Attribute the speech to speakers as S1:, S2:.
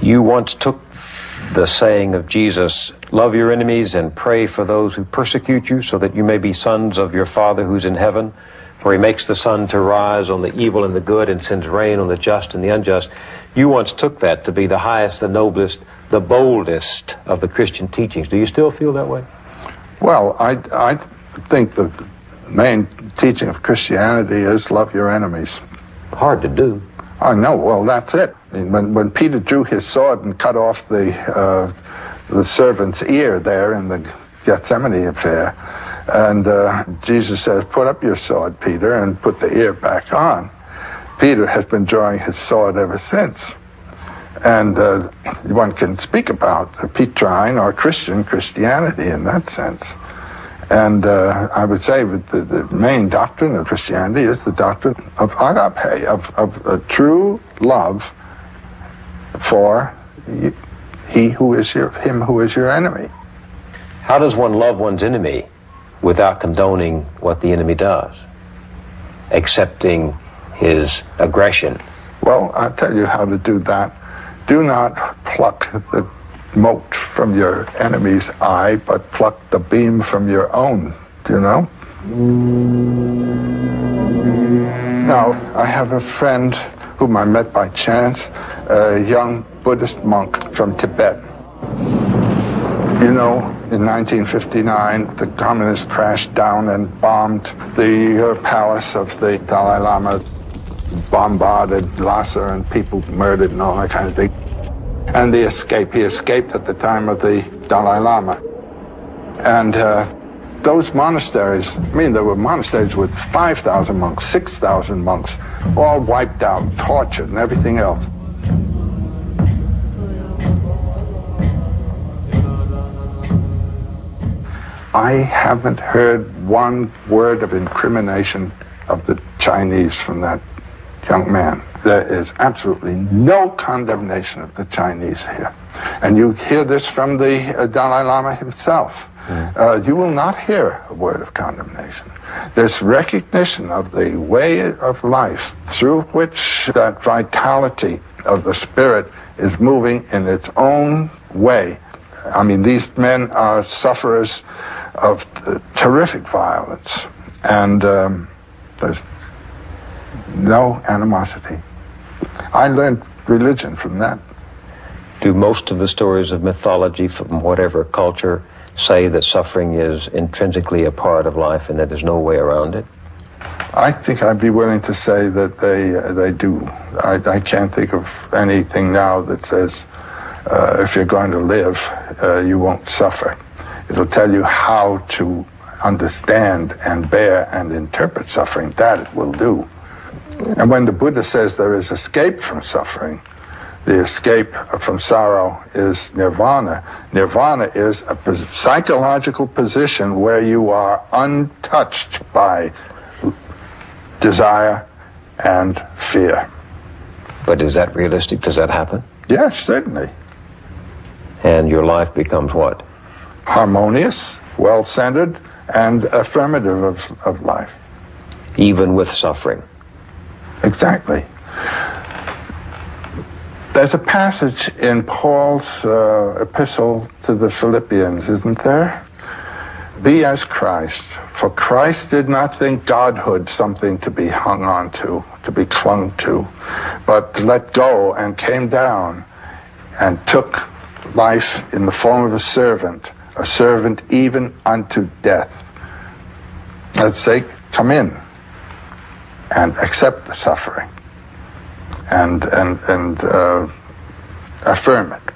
S1: You once took the saying of Jesus, love your enemies and pray for those who persecute you, so that you may be sons of your Father who's in heaven. For he makes the sun to rise on the evil and the good and sends rain on the just and the unjust. You once took that to be the highest, the noblest, the boldest of the Christian teachings. Do you still feel that way?
S2: Well, I think the main teaching of Christianity is love your enemies.
S1: Hard to do.
S2: I know. Well, that's it. I mean, when Peter drew his sword and cut off the servant's ear there in the Gethsemane affair, and Jesus says, put up your sword, Peter, and put the ear back on. Peter has been drawing his sword ever since. And one can speak about Petrine or Christianity in that sense. And I would say the main doctrine of Christianity is the doctrine of agape, of a true love for him who is your enemy.
S1: How does one love one's enemy without condoning what the enemy does, accepting his aggression?
S2: Well, I'll tell you how to do that. Do not pluck the mote from your enemy's eye, but pluck the beam from your own, do you know? Now, I have a friend whom I met by chance, a young Buddhist monk from Tibet. You know, in 1959, the communists crashed down and bombed the palace of the Dalai Lama, bombarded Lhasa and people murdered and all that kind of thing. And he escaped at the time of the Dalai Lama. And those monasteries, I mean, there were monasteries with 5,000 monks, 6,000 monks, all wiped out, tortured and everything else. I haven't heard one word of incrimination of the Chinese from that young man. There is absolutely no condemnation of the Chinese here. And you hear this from the Dalai Lama himself. You will not hear a word of condemnation. There's recognition of the way of life through which that vitality of the spirit is moving in its own way. I mean, these men are sufferers of terrific violence, and there's no animosity. I learned religion from that.
S1: Do most of the stories of mythology from whatever culture say that suffering is intrinsically a part of life and that there's no way around it?
S2: I think I'd be willing to say that they do. I can't think of anything now that says if you're going to live, you won't suffer. It'll tell you how to understand and bear and interpret suffering. That it will do. And when the Buddha says there is escape from suffering, the escape from sorrow is nirvana. Nirvana is a psychological position where you are untouched by desire and fear.
S1: But is that realistic? Does that happen?
S2: Yes, certainly.
S1: And your life becomes what?
S2: Harmonious, well-centered, and affirmative of life.
S1: Even with suffering.
S2: Exactly. There's a passage in Paul's epistle to the Philippians, isn't there? Be as Christ, for Christ did not think godhood something to be hung on to be clung to, but let go and came down and took life in the form of a servant even unto death. Let's say, come in and accept the suffering and affirm it.